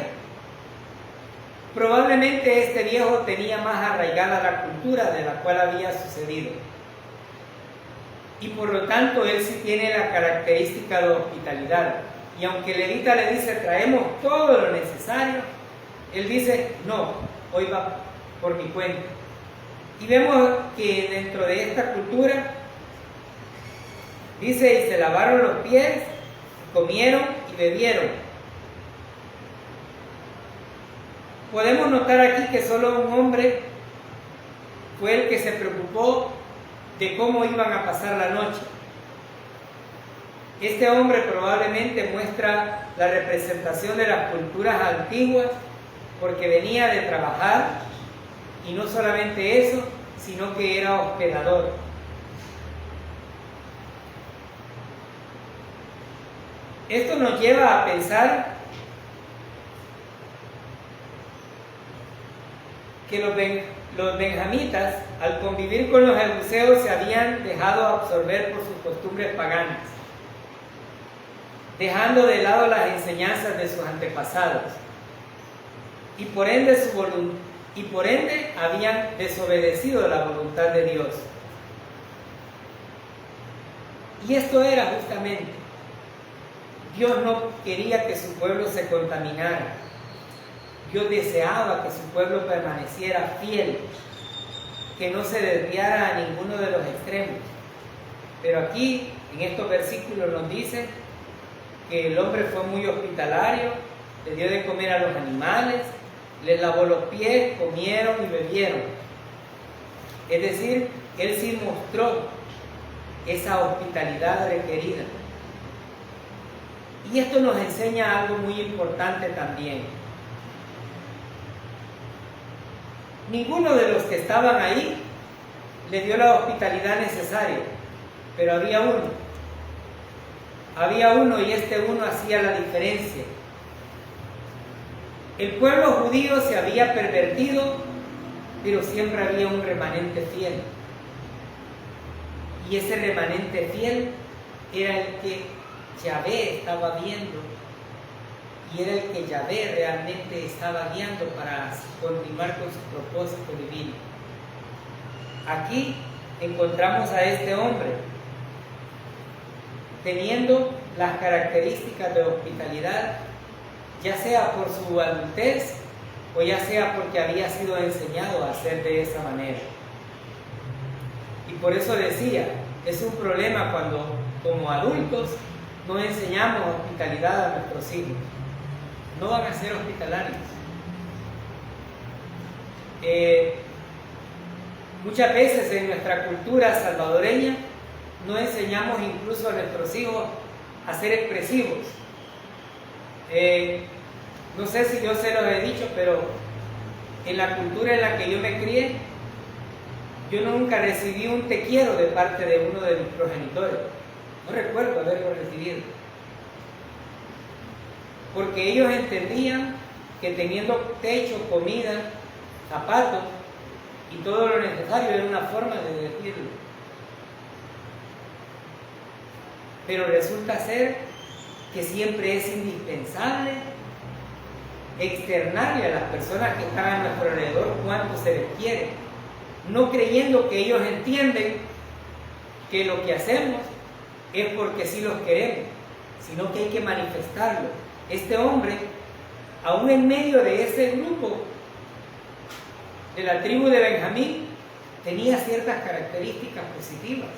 Probablemente este viejo tenía más arraigada la cultura de la cual había sucedido, y por lo tanto él sí tiene la característica de hospitalidad. Y aunque el levita le dice: traemos todo lo necesario, él dice: no, hoy va por mi cuenta. Y vemos que dentro de esta cultura dice: y se lavaron los pies, comieron y bebieron. Podemos notar aquí que solo un hombre fue el que se preocupó de cómo iban a pasar la noche. Este hombre probablemente muestra la representación de las culturas antiguas, porque venía de trabajar, y no solamente eso, sino que era hospedador. Esto nos lleva a pensar que los benjamitas, al convivir con los jebuseos, se habían dejado absorber por sus costumbres paganas, dejando de lado las enseñanzas de sus antepasados, y por ende habían desobedecido la voluntad de Dios. Y esto era justamente: Dios no quería que su pueblo se contaminara. Dios deseaba que su pueblo permaneciera fiel, que no se desviara a ninguno de los extremos. Pero aquí, en estos versículos, nos dice que el hombre fue muy hospitalario, le dio de comer a los animales, les lavó los pies, comieron y bebieron. Es decir, él sí mostró esa hospitalidad requerida. Y esto nos enseña algo muy importante también. Ninguno de los que estaban ahí le dio la hospitalidad necesaria, pero había uno. Había uno, y este uno hacía la diferencia. El pueblo judío se había pervertido, pero siempre había un remanente fiel. Y ese remanente fiel era el que Yahvé estaba viendo, y era el que Yahvé realmente estaba guiando para continuar con su propósito divino. Aquí encontramos a este hombre teniendo las características de hospitalidad, ya sea por su adultez o ya sea porque había sido enseñado a hacer de esa manera. Y por eso decía, es un problema cuando como adultos no enseñamos hospitalidad a nuestros hijos. No van a ser hospitalarios. Muchas veces en nuestra cultura salvadoreña no enseñamos incluso a nuestros hijos a ser expresivos. No sé si yo se los he dicho, pero en la cultura en la que yo me crié, yo nunca recibí un te quiero de parte de uno de mis progenitores. No recuerdo haberlo recibido. Porque ellos entendían que teniendo techo, comida, zapatos y todo lo necesario era una forma de decirlo. Pero resulta ser que siempre es indispensable externarle a las personas que están a nuestro alrededor cuánto se les quiere, no creyendo que ellos entienden que lo que hacemos es porque sí los queremos, sino que hay que manifestarlo. Este hombre, aún en medio de ese grupo de la tribu de Benjamín, tenía ciertas características positivas.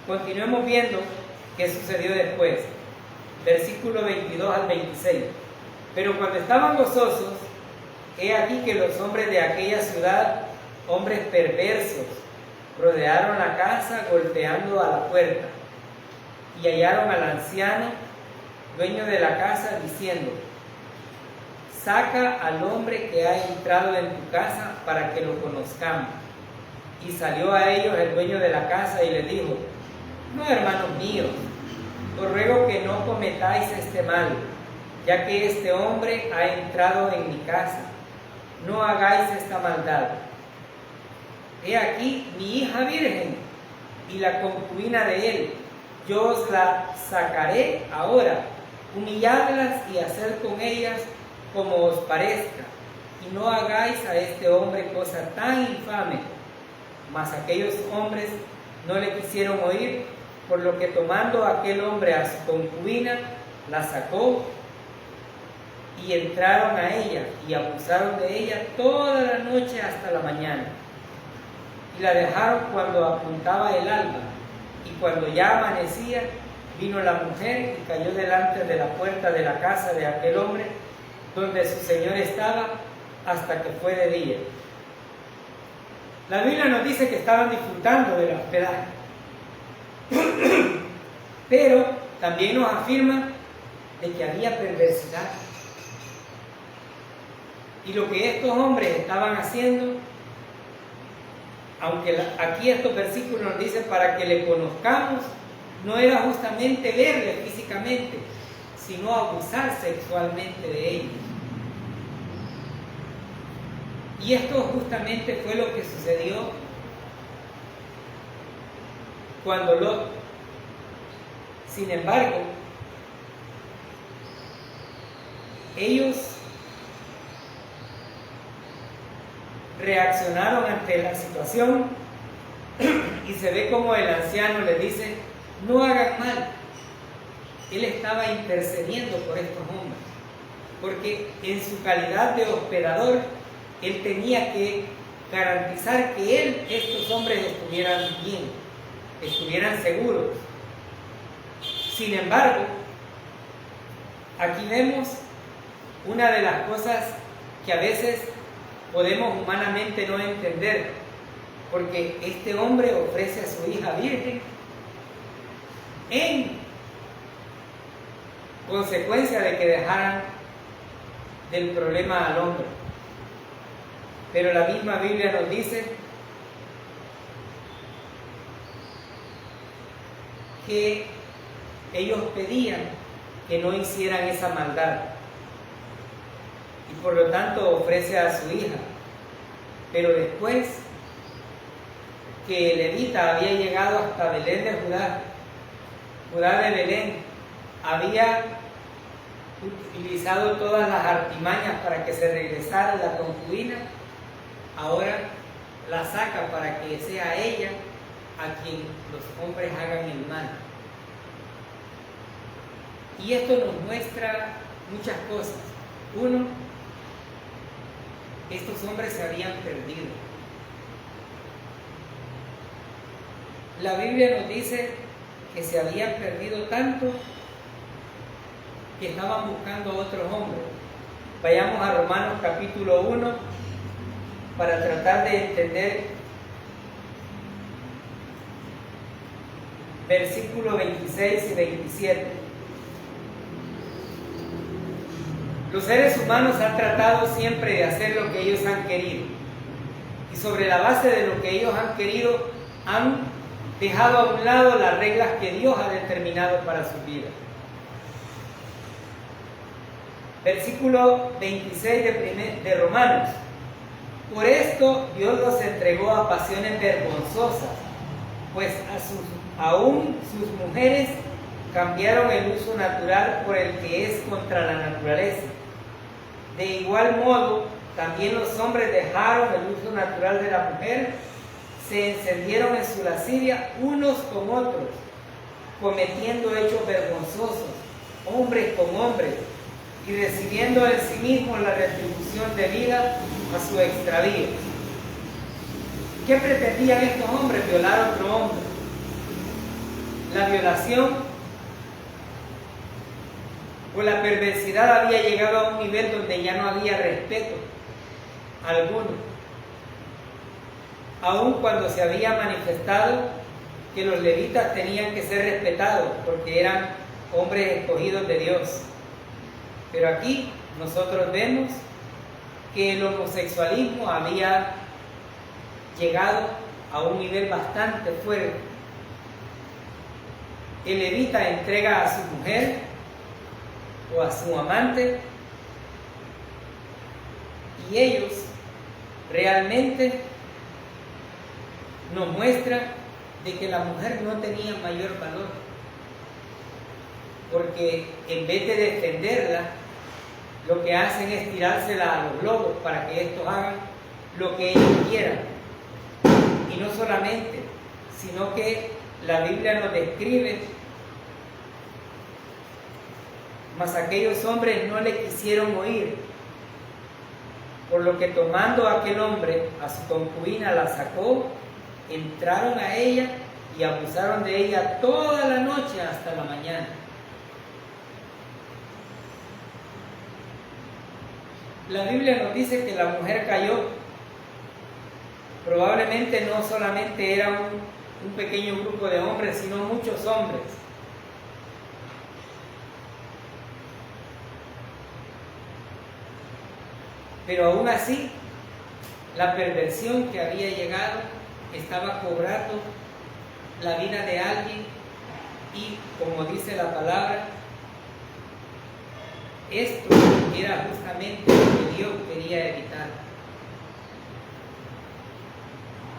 Continuemos viendo qué sucedió después. Versículo 22 al 26. Pero cuando estaban gozosos, he aquí que los hombres de aquella ciudad, hombres perversos, rodearon la casa golpeando a la puerta y hallaron al anciano, dueño de la casa, diciendo: saca al hombre que ha entrado en tu casa para que lo conozcamos. Y salió a ellos el dueño de la casa y les dijo: no, hermanos míos, os ruego que no cometáis este mal, ya que este hombre ha entrado en mi casa. No hagáis esta maldad. He aquí mi hija virgen y la concubina de él. Yo os la sacaré ahora, humilladlas y hacer con ellas como os parezca, y no hagáis a este hombre cosa tan infame. Mas aquellos hombres no le quisieron oír, por lo que tomando aquel hombre a su concubina, la sacó y entraron a ella y abusaron de ella toda la noche hasta la mañana. Y la dejaron cuando apuntaba el alba, y cuando ya amanecía, vino la mujer y cayó delante de la puerta de la casa de aquel hombre, donde su señor estaba, hasta que fue de día. La Biblia nos dice que estaban disfrutando del hospedaje, pero también nos afirma de que había perversidad. Y lo que estos hombres estaban haciendo, aunque aquí estos versículos nos dicen para que le conozcamos, no era justamente verle físicamente, sino abusar sexualmente de ellos. Y esto justamente fue lo que sucedió cuando Lot. Sin embargo, ellos reaccionaron ante la situación y se ve como el anciano les dice: no hagan mal. Él estaba intercediendo por estos hombres, porque en su calidad de hospedador, él tenía que garantizar que estos hombres estuvieran bien, estuvieran seguros. Sin embargo, aquí vemos una de las cosas que a veces podemos humanamente no entender, porque este hombre ofrece a su hija virgen en consecuencia de que dejaran del problema al hombre. Pero la misma Biblia nos dice que ellos pedían que no hicieran esa maldad, y por lo tanto ofrece a su hija. Pero después que el levita había llegado hasta Belén de Judá, Judá de Belén, había utilizado todas las artimañas para que se regresara la concubina, ahora la saca para que sea ella a quien los hombres hagan el mal. Y esto nos muestra muchas cosas. Uno, estos hombres se habían perdido. La Biblia nos dice que se habían perdido tanto que estaban buscando a otros hombres. Vayamos a Romanos capítulo 1 para tratar de entender versículos 26 y 27. Los seres humanos han tratado siempre de hacer lo que ellos han querido, y sobre la base de lo que ellos han querido han dejado a un lado las reglas que Dios ha determinado para su vida. Versículo 26 de Romanos. Por esto Dios los entregó a pasiones vergonzosas, pues aún sus mujeres cambiaron el uso natural por el que es contra la naturaleza. De igual modo, también los hombres dejaron el uso natural de la mujer, se encendieron en su lascivia unos con otros, cometiendo hechos vergonzosos, hombres con hombres, y recibiendo en sí mismos la retribución debida a su extravío. ¿Qué pretendían estos hombres? Violar a otro hombre. La violación o la perversidad había llegado a un nivel donde ya no había respeto alguno, aun cuando se había manifestado que los levitas tenían que ser respetados porque eran hombres escogidos de Dios. Pero aquí nosotros vemos que el homosexualismo había llegado a un nivel bastante fuerte. El levita entrega a su mujer o a su amante, y ellos realmente nos muestran de que la mujer no tenía mayor valor, porque en vez de defenderla, lo que hacen es tirársela a los lobos para que estos hagan lo que ellos quieran. Y no solamente, sino que la Biblia nos describe, mas aquellos hombres no le quisieron oír, por lo que tomando a aquel hombre, a su concubina la sacó, entraron a ella y abusaron de ella toda la noche hasta la mañana. La Biblia nos dice que la mujer cayó. Probablemente no solamente era un pequeño grupo de hombres, sino muchos hombres. Pero aún así, la perversión que había llegado estaba cobrando la vida de alguien, y como dice la palabra, esto era justamente lo que Dios quería evitar.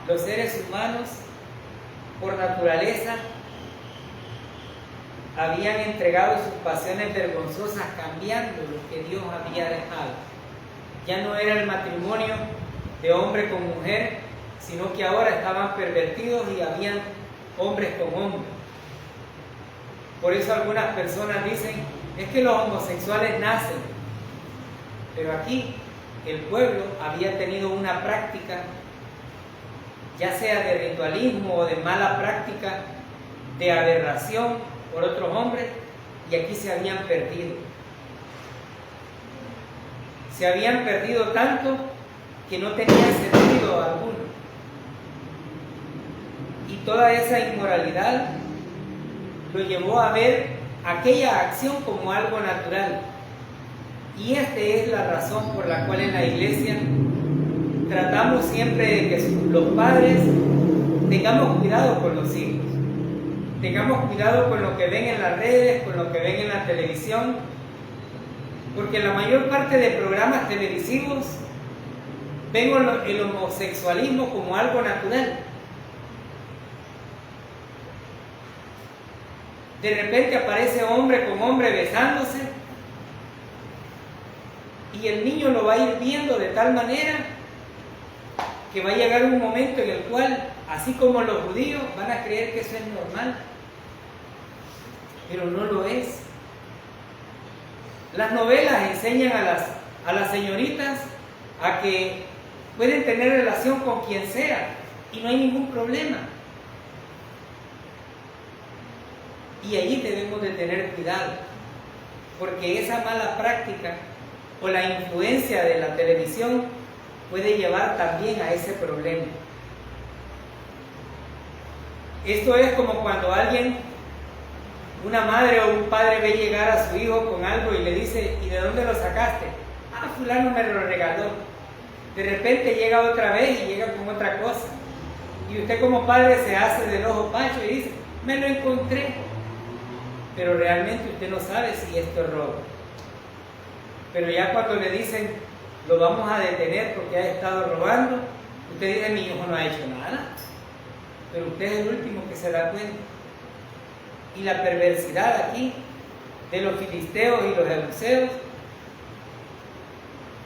Los seres humanos, por naturaleza, habían entregado sus pasiones vergonzosas, cambiando lo que Dios había dejado. Ya no era el matrimonio de hombre con mujer, sino que ahora estaban pervertidos y habían hombres con hombres. Por eso algunas personas dicen, es que los homosexuales nacen. Pero aquí el pueblo había tenido una práctica, ya sea de ritualismo o de mala práctica, de aberración por otros hombres, y aquí se habían perdido. Se habían perdido tanto que no tenía sentido alguno. Y toda esa inmoralidad lo llevó a ver aquella acción como algo natural. Y esta es la razón por la cual en la iglesia tratamos siempre de que los padres tengamos cuidado con los hijos. Tengamos cuidado con lo que ven en las redes, con lo que ven en la televisión, porque la mayor parte de programas televisivos ven el homosexualismo como algo natural. De repente aparece hombre con hombre besándose, y el niño lo va a ir viendo de tal manera que va a llegar un momento en el cual, así como los judíos, van a creer que eso es normal, pero no lo es. Las novelas enseñan a las señoritas a que pueden tener relación con quien sea y no hay ningún problema. Y allí debemos de tener cuidado, porque esa mala práctica o la influencia de la televisión puede llevar también a ese problema. Esto es como cuando una madre o un padre ve llegar a su hijo con algo y le dice, ¿y de dónde lo sacaste? Ah, fulano me lo regaló. De repente llega otra vez y llega con otra cosa. Y usted como padre se hace del ojo pacho y dice, me lo encontré. Pero realmente usted no sabe si esto es robo. Pero ya cuando le dicen, lo vamos a detener porque ha estado robando, usted dice, mi hijo no ha hecho nada. Pero usted es el último que se da cuenta. Y la perversidad aquí de los filisteos y los jebuseos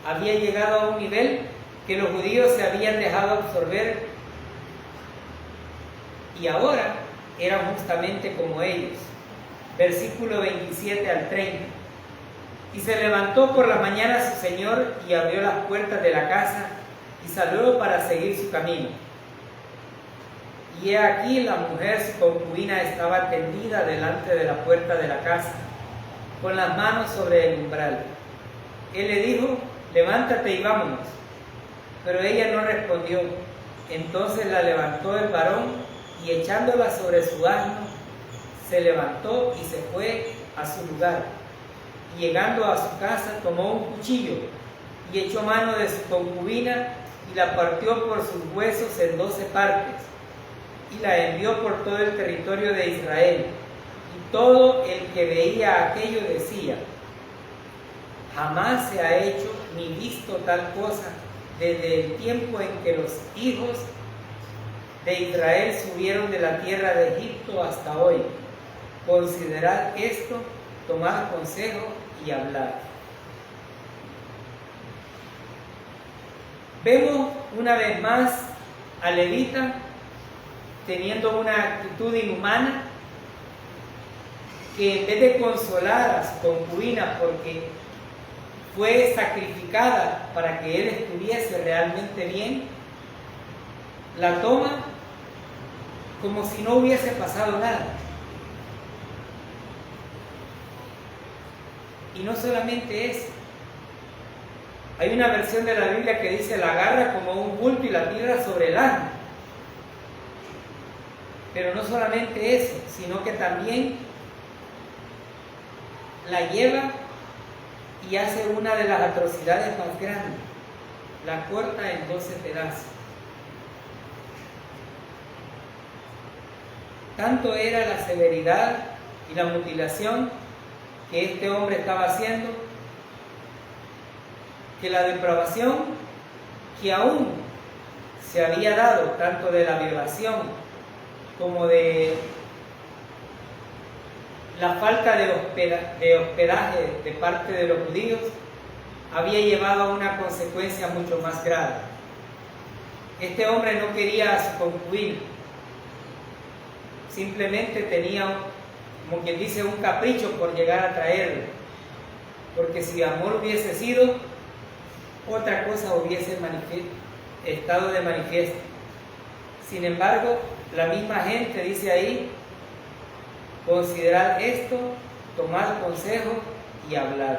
había llegado a un nivel que los judíos se habían dejado absorber y ahora eran justamente como ellos. Versículo 27 al 30. Y se levantó por la mañana su señor y abrió las puertas de la casa y salió para seguir su camino. Y he aquí la mujer, su concubina, estaba tendida delante de la puerta de la casa, con las manos sobre el umbral. Él le dijo, levántate y vámonos. Pero ella no respondió. Entonces la levantó el varón y echándola sobre su asno, se levantó y se fue a su lugar. Y llegando a su casa, tomó un cuchillo y echó mano de su concubina y la partió por sus huesos en 12 partes y la envió por todo el territorio de Israel. Y todo el que veía aquello decía, jamás se ha hecho ni visto tal cosa desde el tiempo en que los hijos de Israel subieron de la tierra de Egipto hasta hoy. Considerad esto, tomad consejo y hablad. Vemos una vez más a Levita teniendo una actitud inhumana, que en vez de consolar a su concubina porque fue sacrificada para que él estuviese realmente bien, la toma como si no hubiese pasado nada. Y no solamente eso, hay una versión de la Biblia que dice la agarra como un bulto y la tira sobre el asno. Pero no solamente eso, sino que también la lleva y hace una de las atrocidades más grandes, la corta en 12 pedazos. Tanto era la severidad y la mutilación que este hombre estaba haciendo, que la depravación que aún se había dado, tanto de la violación como de la falta de hospedaje de parte de los judíos, había llevado a una consecuencia mucho más grave. Este hombre no quería a su concubina, simplemente tenía, como quien dice, un capricho por llegar a traerlo, porque si amor hubiese sido, otra cosa hubiese estado de manifiesto. Sin embargo, la misma gente dice ahí, considerad esto, tomad consejo y hablad.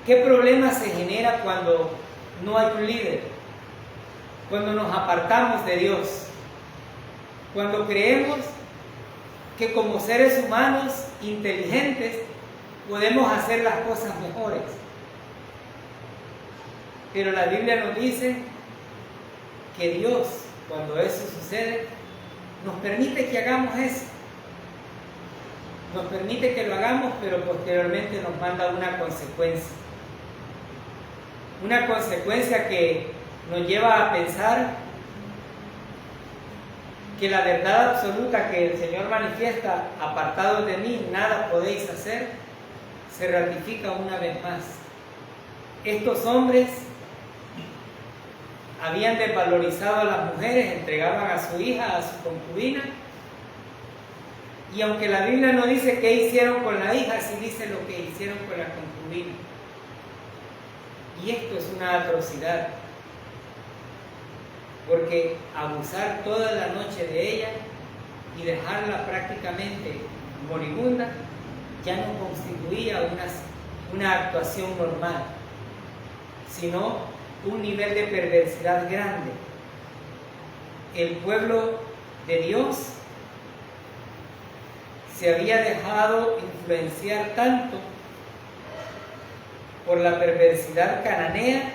¿Qué problema se genera cuando no hay un líder? Cuando nos apartamos de Dios, cuando creemos que como seres humanos inteligentes podemos hacer las cosas mejores. Pero la Biblia nos dice que Dios, cuando eso sucede, nos permite que hagamos eso. Nos permite que lo hagamos, pero posteriormente nos manda una consecuencia. Una consecuencia que nos lleva a pensar que la verdad absoluta que el Señor manifiesta, apartados de mí, nada podéis hacer, se ratifica una vez más. Estos hombres habían desvalorizado a las mujeres, entregaban a su hija, a su concubina, y aunque la Biblia no dice qué hicieron con la hija, sí dice lo que hicieron con la concubina. Y esto es una atrocidad. porque abusar toda la noche de ella y dejarla prácticamente moribunda ya no constituía una actuación normal, sino un nivel de perversidad grande. El pueblo de Dios se había dejado influenciar tanto por la perversidad cananea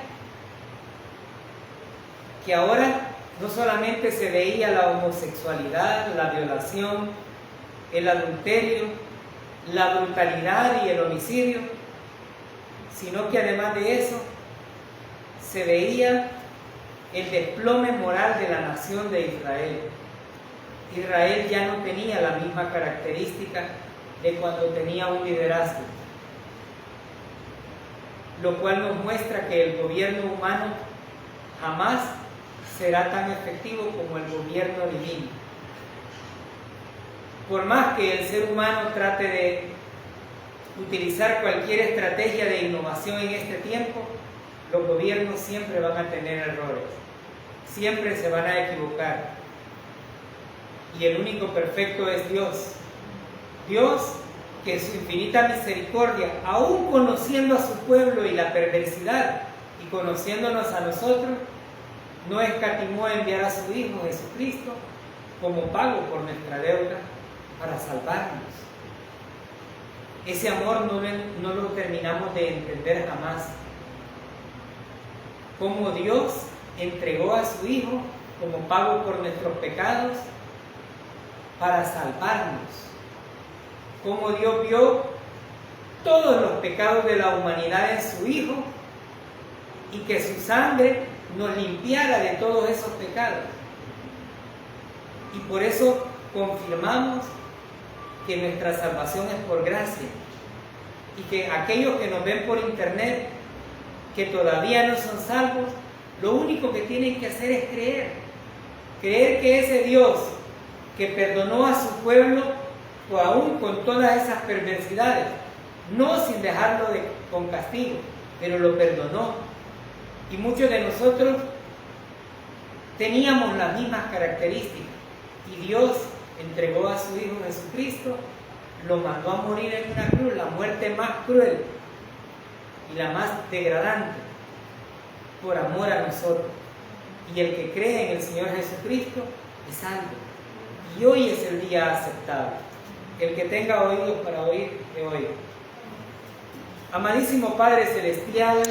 que ahora no solamente se veía la homosexualidad, la violación, el adulterio, la brutalidad y el homicidio, sino que además de eso se veía el desplome moral de la nación de Israel. Israel ya no tenía la misma característica de cuando tenía un liderazgo, lo cual nos muestra que el gobierno humano jamás será tan efectivo como el gobierno divino. Por más que el ser humano trate de utilizar cualquier estrategia de innovación en este tiempo, los gobiernos siempre van a tener errores, siempre se van a equivocar. Y el único perfecto es Dios. Dios, que en su infinita misericordia, aún conociendo a su pueblo y la perversidad, y conociéndonos a nosotros, no escatimó enviar a su Hijo Jesucristo como pago por nuestra deuda para salvarnos. Ese amor no lo terminamos de entender jamás. Cómo Dios entregó a su Hijo como pago por nuestros pecados para salvarnos. Cómo Dios vio todos los pecados de la humanidad en su Hijo y que su sangre nos limpiara de todos esos pecados. Y por eso confirmamos que nuestra salvación es por gracia, y que aquellos que nos ven por internet, que todavía no son salvos, lo único que tienen que hacer es creer que ese Dios que perdonó a su pueblo, o aún con todas esas perversidades, no sin dejarlo con castigo, pero lo perdonó. Y muchos de nosotros teníamos las mismas características, y Dios entregó a su Hijo Jesucristo, lo mandó a morir en una cruz, la muerte más cruel y la más degradante, por amor a nosotros. Y el que cree en el Señor Jesucristo es salvo. Y hoy es el día aceptable. El que tenga oídos para oír, que oiga. Amadísimo Padre Celestial,